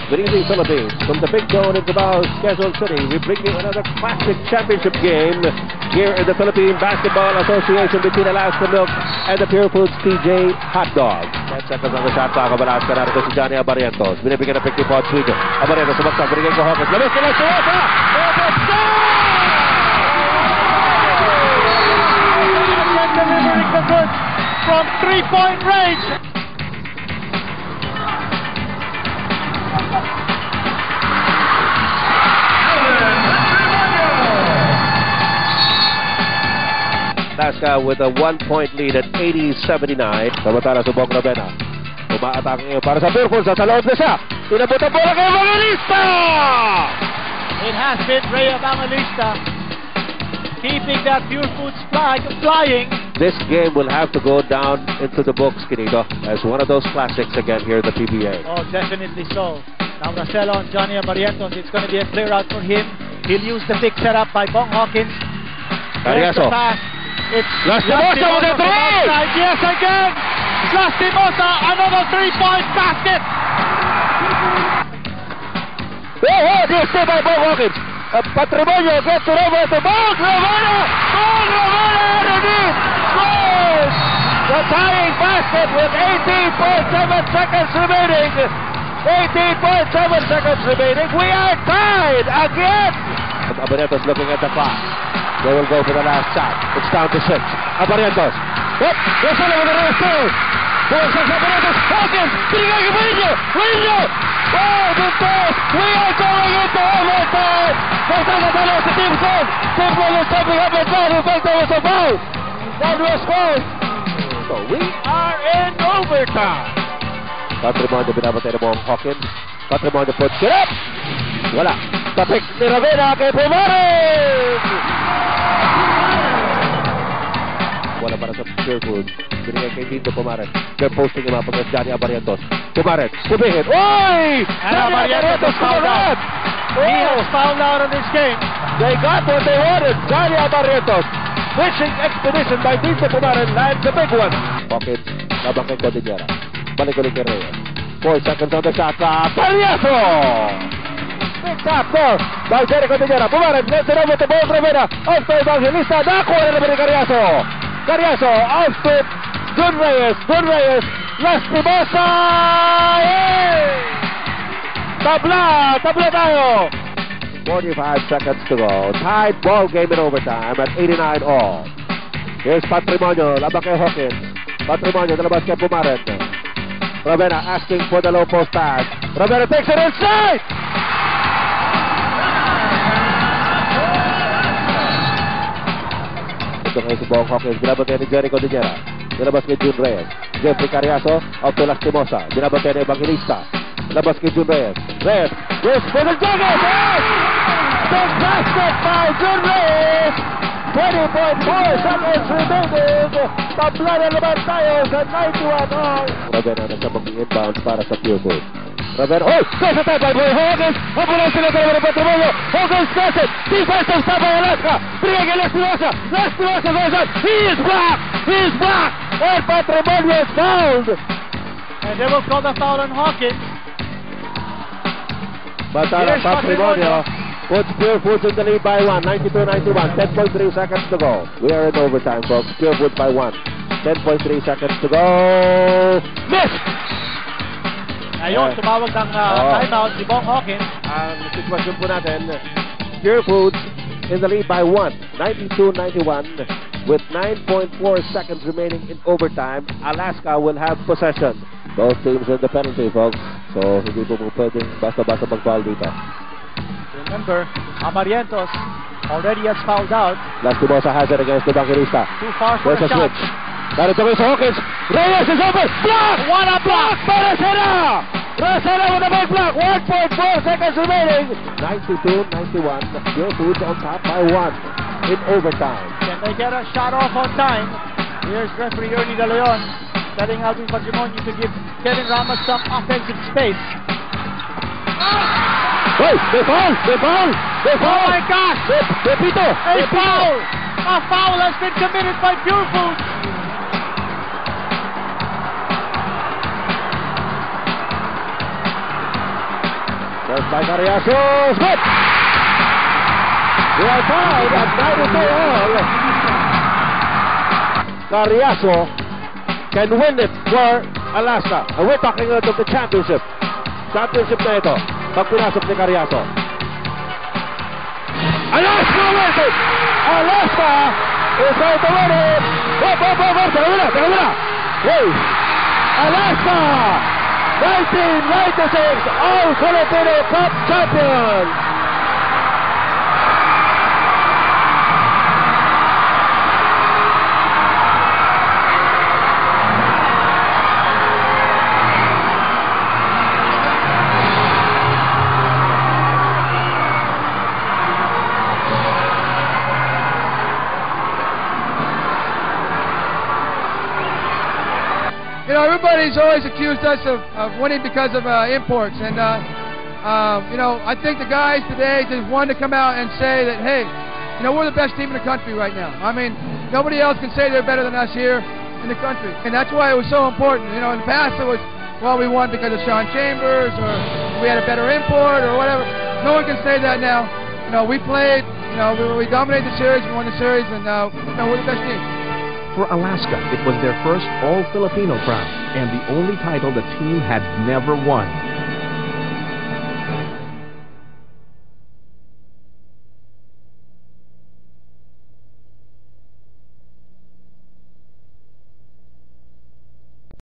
Good evening, Philippines. From the Big Zone in Davao, Quezon City, we bring you another classic championship game here in the Philippine Basketball Association between Alaska Milk and the Pure Foods TJ Hot Dog. 10 seconds on the shot clock of Alaska. Narito si Johnny Abarientos. Binibigyan ng 50 points swing. Abarientos sumaksak. Binigay ko Hawkins. Labas nila si Osa! Again delivering the goods from 3-point range. Alaska with a 1-point lead at 80-79. Samantala subok Ravena. Umaatake ngayon para sa Pure Foods. Sa loob na siya. Inabot ang bola kay Evangelista! It has been Ray Evangelista keeping that Pure Foods flag flying. This game will have to go down into the books, Quinito, as one of those classics again here in the PBA. Oh, definitely so. Now Marcelo on Johnny Abarientos. It's going to be a clear out for him. He'll use the pick set up by Bong Hawkins. Cariaso. It's Lastimosa with a three! Yes, again! Lastimosa, another 3-point basket! Oh, this time by Bong Hawkins. Patrimonio gets it over to Bong Ravena! Bong Ravena underneath! Scores! The tying basket with 18.7 seconds remaining. 18.7 seconds remaining. We are tied again! Abarientos looking at the clock. They will go for the last shot. It's down to 6. Abarientos. What? There's only with the rest two. Abarientos. Hawkins. Binigay kay Murillo. Murillo. Oh, the pass. We are going into overtime. Magtatalo sa Team Zone. Team Zone is stepping up and down. In fact, there was a foul. That was foul. So we are in overtime. Patrimonio binabatay na mo ang Hawkins. Patrimonio puts it up. Wala. Tapik ni Ravena kay Pumarin. Wala para sa Pure Foods. Binigay kay Dito Pumarin. They're posting him up against Johnny Abarientos. Pumarin, subihin. Oy! And Abarientos fouled out. He has fouled out in this game. They got what they wanted. Johnny Abarientos. Fishing expedition by Dito Pumarin lands a big one. Hawkins, labang kay Cordillera. Balik ulit kay Reyes. 4 seconds on the shot clock. Cariaso! Big tap there by Jerry Cordillera. Pumarin, let's it over to Bong Ravena. Off to Evangelista. Nakuha na naman ni Cariaso. Cariaso, off to Jun Reyes. Jun Reyes. Lastimosa! Hey! Tabla! Tabla tayo! 45 seconds to go. Tied ball game in overtime at 89 all. Here's Patrimonio. Labang kay Hawkins. Patrimonio, nalabas kay Pumarin. Ravena asking for the low post pass. Ravena takes it inside! Ito ngayon si Bong Hawkins. Binabatay ni Jerry Cordillera. Nilabas kay Jun Reyes. Jeffrey Cariaso up to Lastimosa. Binabatay ni Evangelista. Labas kay Jun Reyes. Reyes. Yes, for the Joggers! Yes! The basket by Jun Reyes! 20.4 seconds remaining. Tabla na naman tayo sa 91 all. Ravena na sa mag-inbound para sa Pure Foods. Ravena, oh! Kasa tayo by Boy Hawkins! Hapunan sila sa naman ng Patrimonio! Hawkins does it! Defensive stop by Alaska! Bring again Lastimosa! Lastimosa goes up! He is back! He is back! And Patrimonio is fouled! And they will call the foul on Hawkins. Batara Patrimonio puts Pure Foods in the lead by 1, 92-91, 10.3 seconds to go. We are in overtime, folks. Pure Foods by 1, 10.3 seconds to go. Miss! Ayun, tumawag ng timeout si Bong Hawkins. Ang sitwasyon po natin, Pure Foods in the lead by 1, 92-91, with 9.4 seconds remaining in overtime. Alaska will have possession. Both teams in the penalty, folks. So, hindi po pwedeng basta-basta mag-foul dito. Remember, Abarientos already has fouled out. Lastimosa has it against the Evangelista. Too far for There's the a shot. switch. Narito ko sa Hawkins. Reyes is open. Block! What a block! Para Rosena! Rosena with a big block. 1.4 seconds remaining. 92-91. Pure Foods on top by 1 in overtime. Can they get a shot off on time? Here's referee Ernie De Leon telling Alvin Patrimonio to give Kevin Ramos some offensive space. Wait, they foul! They foul! They foul! Oh my gosh! Repito! A foul! A foul has been committed by Pure Foods. by Carriazo. Good! We are tied at 92 all. Carriazo can win it for Alaska. And we're talking about the championship. Championship na ito. Pag pinasok ni Carriazo. Alaska wins it! Alaska is going to win it! Teka muna! Hey! Alaska! 1996 All-Filipino Cup champion! You know, everybody's always accused us of winning because of imports, and you know, I think the guys today just wanted to come out and say that, hey, you know, we're the best team in the country right now. I mean, nobody else can say they're better than us here in the country, and that's why it was so important. You know, in the past it was, well, we won because of Sean Chambers, or we had a better import, or whatever. No one can say that now. You know, we played, you know, we dominated the series, we won the series, and you know, we're the best team. For Alaska, it was their first All-Filipino crown and the only title the team had never won.